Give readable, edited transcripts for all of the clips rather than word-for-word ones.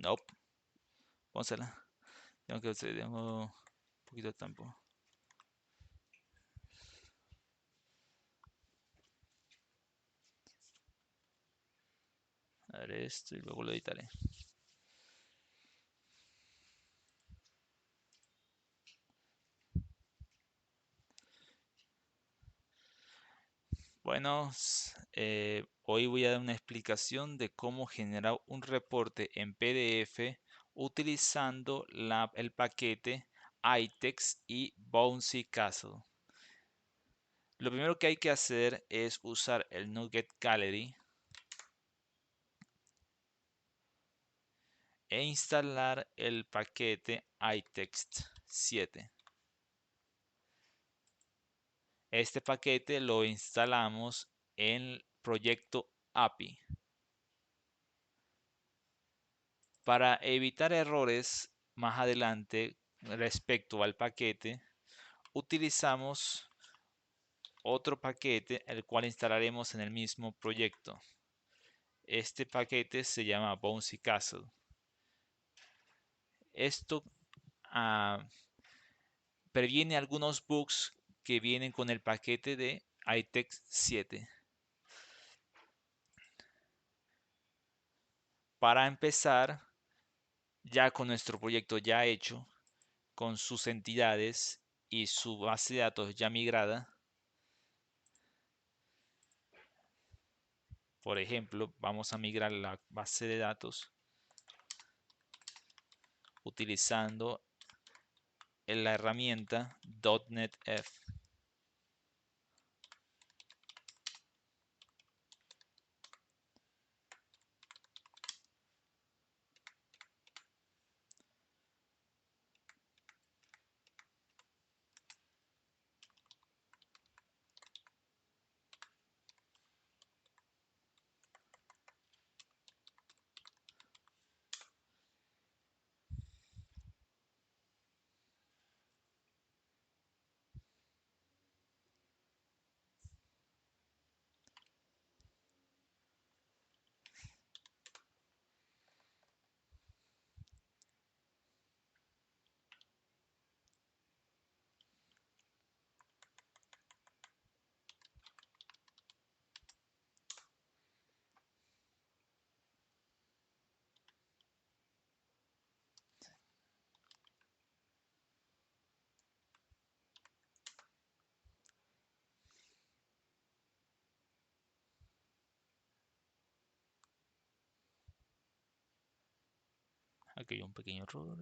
No, pónsela. Tengo un poquito de tiempo. A ver esto y luego lo editaré. Bueno, hoy voy a dar una explicación de cómo generar un reporte en PDF utilizando el paquete iText y Bouncy Castle. Lo primero que hay que hacer es usar el NuGet Gallery e instalar el paquete iText 7. Este paquete lo instalamos en el proyecto API. Para evitar errores más adelante respecto al paquete, utilizamos otro paquete el cual instalaremos en el mismo proyecto. Este paquete se llama Bouncy Castle. Esto previene algunos bugs que vienen con el paquete de iText 7. Para empezar, ya con nuestro proyecto ya hecho, con sus entidades y su base de datos ya migrada, por ejemplo, vamos a migrar la base de datos utilizando la herramienta .NET-F. Aquí hay un pequeño error.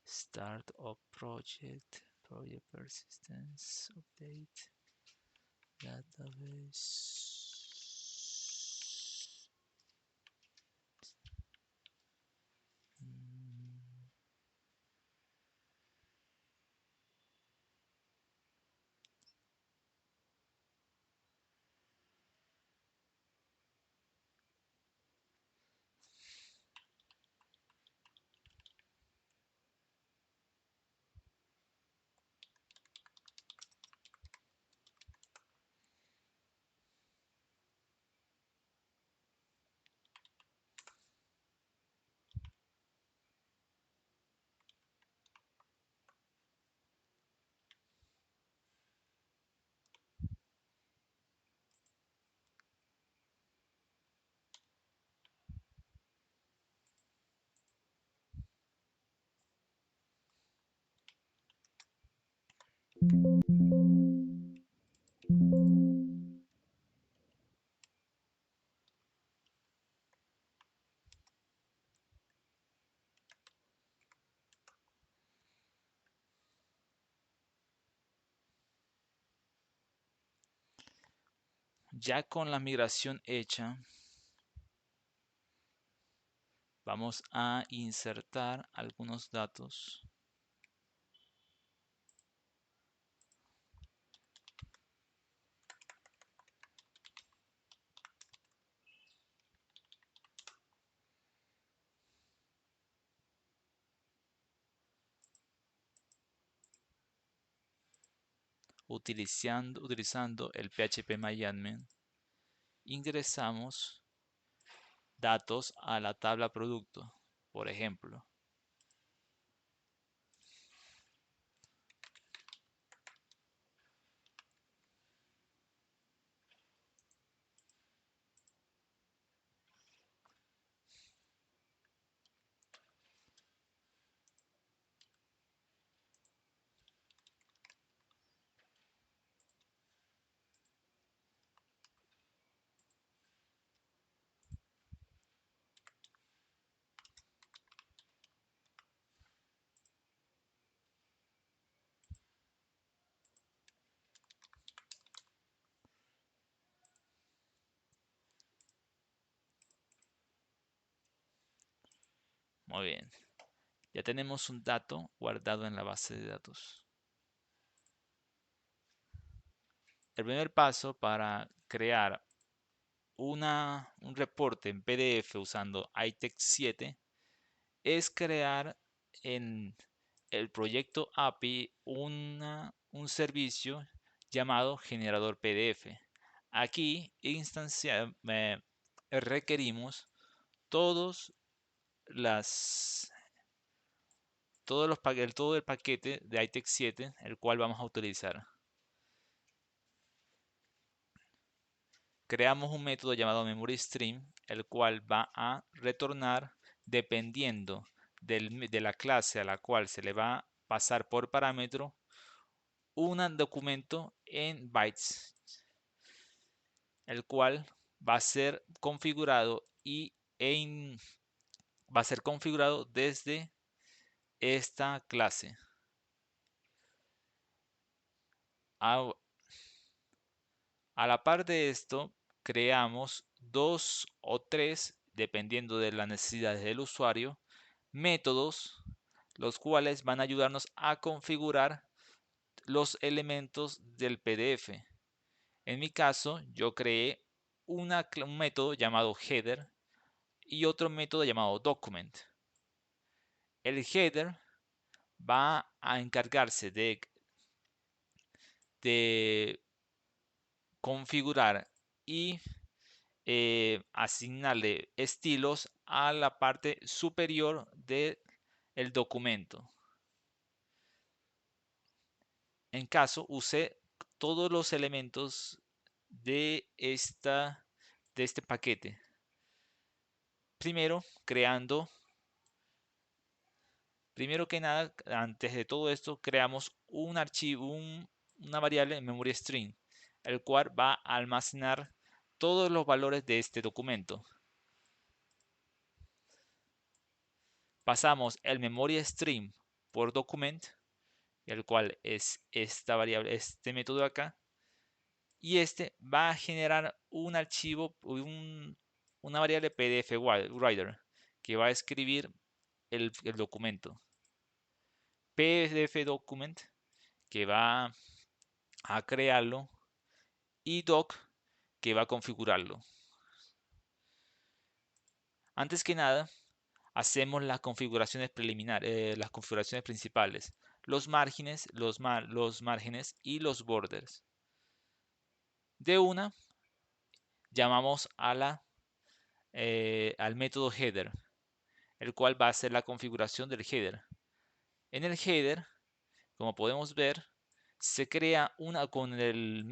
Start of project persistence, update, database. Ya con la migración hecha, vamos a insertar algunos datos. utilizando el PHP ingresamos datos a la tabla producto, por ejemplo. Muy bien, ya tenemos un dato guardado en la base de datos. El primer paso para crear un reporte en PDF usando iText 7 es crear en el proyecto API un servicio llamado generador PDF. Aquí requerimos todos las, todo el paquete de iText 7 el cual vamos a utilizar. Creamos un método llamado MemoryStream, el cual va a retornar dependiendo de la clase a la cual se le va a pasar por parámetro un documento en bytes, el cual va a ser configurado va a ser configurado desde esta clase. A, a la par de esto, creamos dos o tres, dependiendo de las necesidades del usuario, métodos, los cuales van a ayudarnos a configurar los elementos del PDF. En mi caso, yo creé un método llamado header y otro método llamado document. El header va a encargarse de configurar y asignarle estilos a la parte superior del documento. En caso, use todos los elementos de este paquete. Primero, primero que nada, antes de todo esto, creamos un archivo, una variable en memory string, el cual va a almacenar todos los valores de este documento. Pasamos el memory string por document, el cual es esta variable, este método de acá, y este va a generar un archivo, una variable PDF writer que va a escribir el documento. PDF document que va a crearlo y doc que va a configurarlo. Antes que nada, hacemos las configuraciones preliminares, las configuraciones principales, los márgenes, los márgenes y los borders. De una, llamamos al método header, el cual va a hacer la configuración del header. En el header, como podemos ver, se crea una con el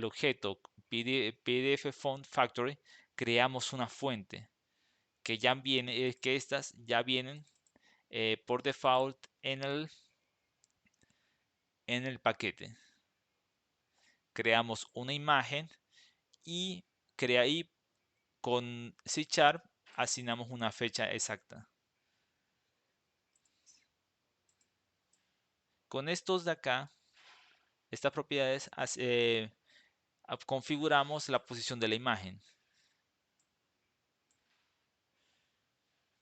objeto PDF Font Factory, creamos una fuente que ya viene, que estas ya vienen por default en el paquete. Creamos una imagen y y con C# asignamos una fecha exacta. Con estos de acá, estas propiedades, configuramos la posición de la imagen.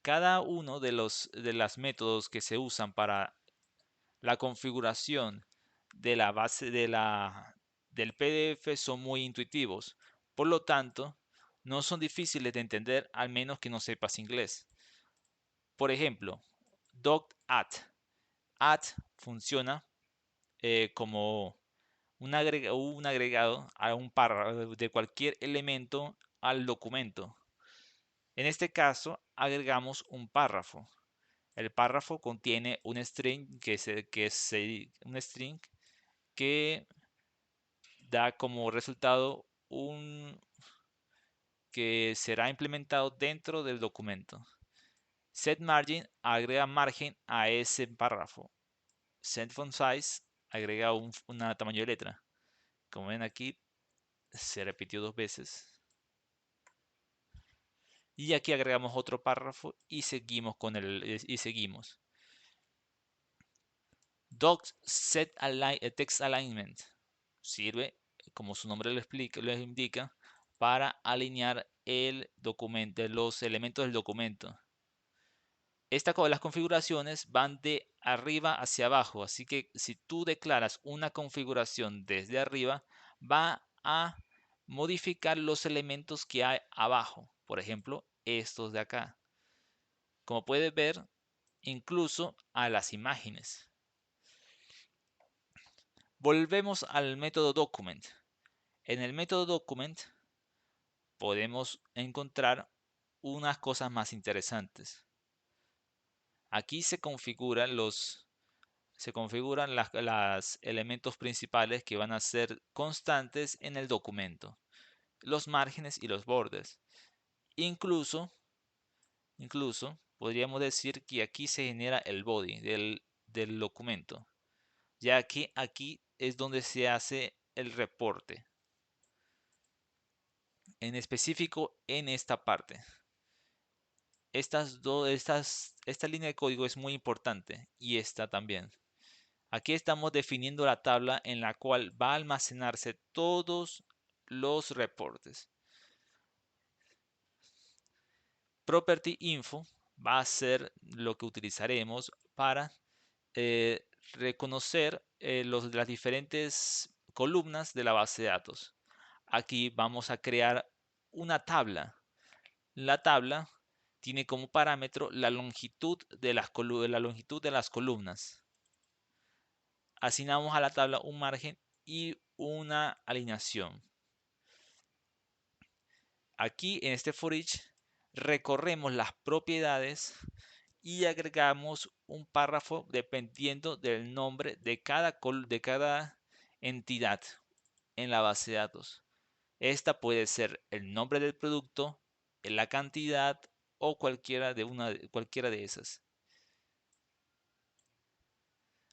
Cada uno de los métodos que se usan para la configuración de la base del PDF son muy intuitivos. Por lo tanto, no son difíciles de entender al menos que no sepas inglés. Por ejemplo, doc@. At funciona como un agregado a un párrafo de cualquier elemento al documento. En este caso, agregamos un párrafo. El párrafo contiene un string un string que da como resultado un que será implementado dentro del documento. SetMargin agrega margen a ese párrafo. SetFontSize agrega un tamaño de letra. Como ven aquí, se repitió 2 veces. Y aquí agregamos otro párrafo y seguimos con y seguimos. Docs Set Text Alignment sirve, como su nombre lo indica, para alinear el documento, los elementos del documento. Las configuraciones van de arriba hacia abajo, así que si tú declaras una configuración desde arriba, va a modificar los elementos que hay abajo, por ejemplo, estos de acá. Como puedes ver, incluso a las imágenes. Volvemos al método document. En el método document podemos encontrar unas cosas más interesantes. Aquí se configuran los elementos principales que van a ser constantes en el documento, los márgenes y los bordes. Incluso podríamos decir que aquí se genera el body del documento, ya que aquí es donde se hace el reporte, en específico en esta parte. Esta línea de código es muy importante y esta también. Aquí estamos definiendo la tabla en la cual va a almacenarse todos los reportes. Property Info va a ser lo que utilizaremos para reconocer las diferentes columnas de la base de datos. Aquí vamos a crear una tabla. La tabla tiene como parámetro la longitud de las columnas. Asignamos a la tabla un margen y una alineación. Aquí en este for each recorremos las propiedades y agregamos un párrafo dependiendo del nombre de cada entidad en la base de datos. Esta puede ser el nombre del producto, la cantidad o cualquiera de esas.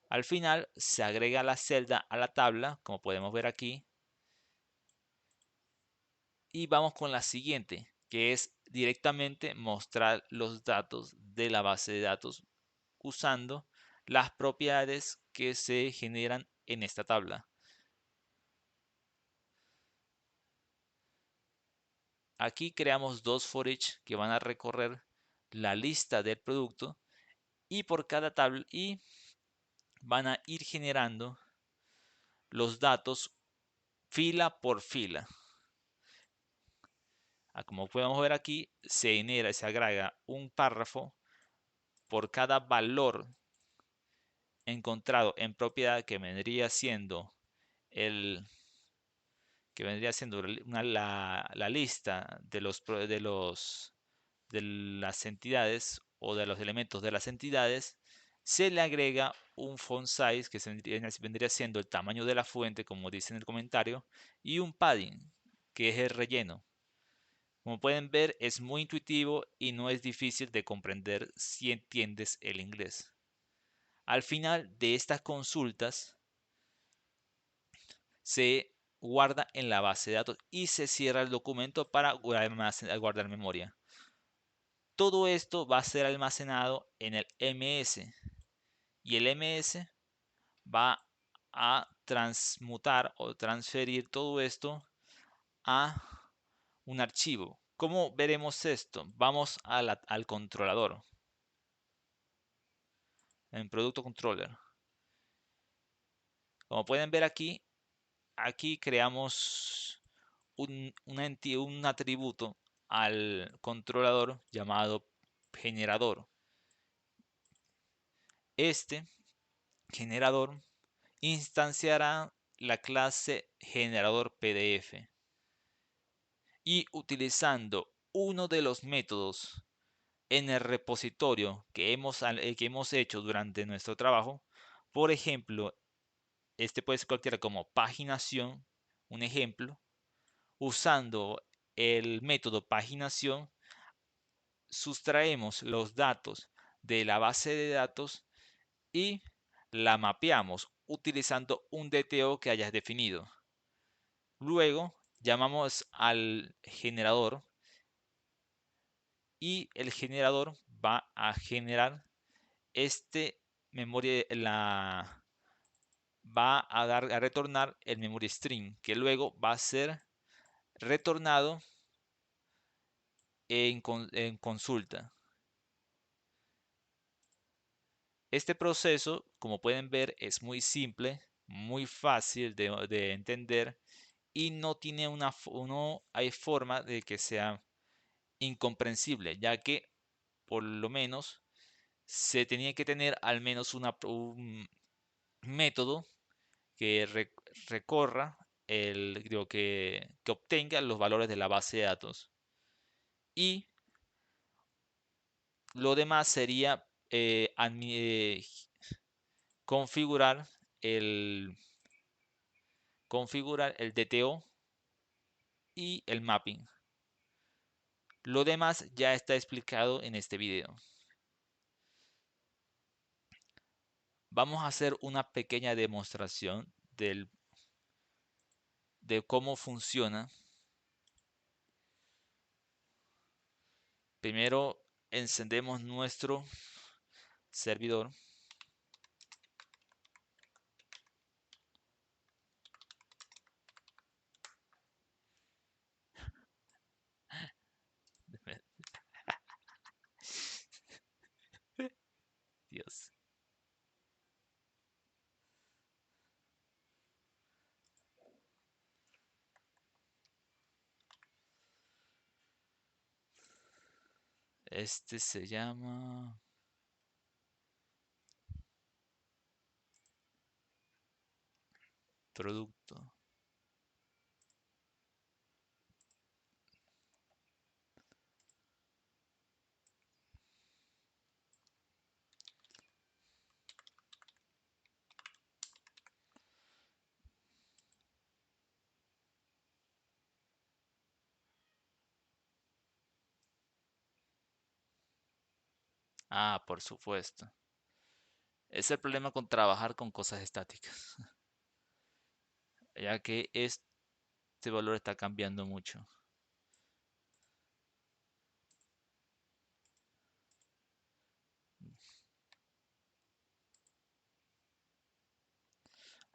Al final se agrega la celda a la tabla, como podemos ver aquí. Y vamos con la siguiente, que es directamente mostrar los datos de la base de datos usando las propiedades que se generan en esta tabla. Aquí creamos dos for each que van a recorrer la lista del producto y por cada tabla y van a ir generando los datos fila por fila. Como podemos ver aquí, se agrega un párrafo por cada valor encontrado en propiedad que vendría siendo la lista de las entidades o de los elementos de las entidades. Se le agrega un font size que vendría siendo el tamaño de la fuente, como dice en el comentario, y un padding, que es el relleno. Como pueden ver, es muy intuitivo y no es difícil de comprender si entiendes el inglés. Al final de estas consultas, se guarda en la base de datos y se cierra el documento para guardar memoria. Todo esto va a ser almacenado en el MS y el MS va a transmutar o transferir todo esto a un archivo. ¿Cómo veremos esto? Vamos al controlador, en Producto Controller. Como pueden ver aquí creamos un atributo al controlador llamado generador. Este generador instanciará la clase generador PDF y utilizando uno de los métodos en el repositorio que hemos hecho durante nuestro trabajo, por ejemplo, este puede ser cualquiera como paginación, un ejemplo, usando el método paginación, sustraemos los datos de la base de datos y la mapeamos utilizando un DTO que hayas definido. Luego llamamos al generador y el generador va a generar este memoria, va a retornar el memory string que luego va a ser retornado en consulta. Este proceso, como pueden ver, es muy simple, muy fácil de entender y no tiene no hay forma de que sea incomprensible, ya que por lo menos se tenía que tener al menos un método que recorra digo, que obtenga los valores de la base de datos. Y lo demás sería configurar el, configurar el DTO y el mapping. Lo demás ya está explicado en este video. Vamos a hacer una pequeña demostración de cómo funciona. Primero encendemos nuestro servidor. Dios. Este se llama producto. Ah, por supuesto. Es el problema con trabajar con cosas estáticas, ya que este valor está cambiando mucho.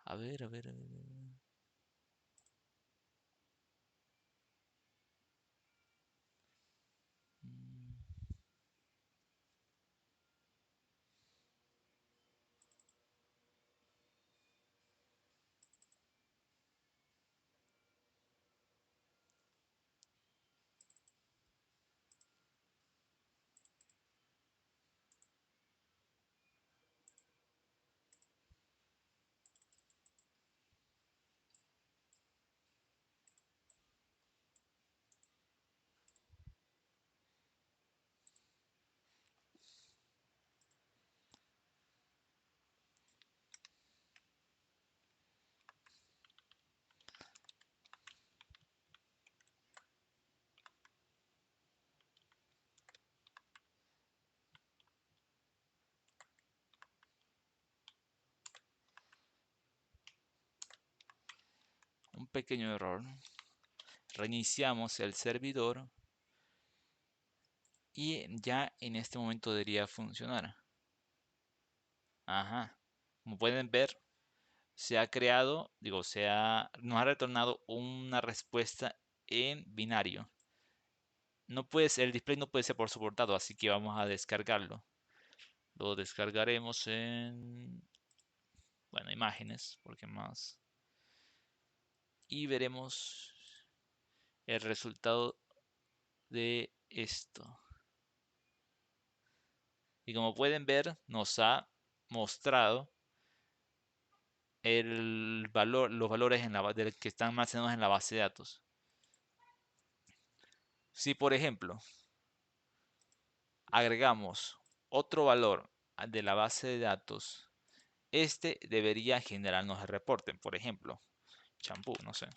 A ver, a ver, a ver. Mm. Un pequeño error. Reiniciamos el servidor y ya en este momento debería funcionar. Ajá. Como pueden ver, se ha creado, digo, nos ha retornado una respuesta en binario. El display no puede ser por soportado, así que vamos a descargarlo. Lo descargaremos en, bueno, imágenes, porque más. Y veremos el resultado de esto. Y como pueden ver, nos ha mostrado los valores que están almacenados en la base de datos. Si, por ejemplo, agregamos otro valor de la base de datos, este debería generarnos el reporte. Por ejemplo, champú, no sé.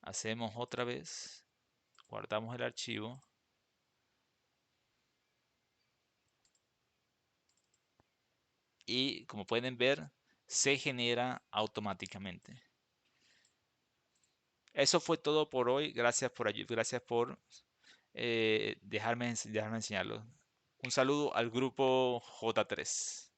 Hacemos otra vez, guardamos el archivo y como pueden ver, se genera automáticamente. Eso fue todo por hoy. Gracias por dejarme enseñarlo. Un saludo al grupo J3.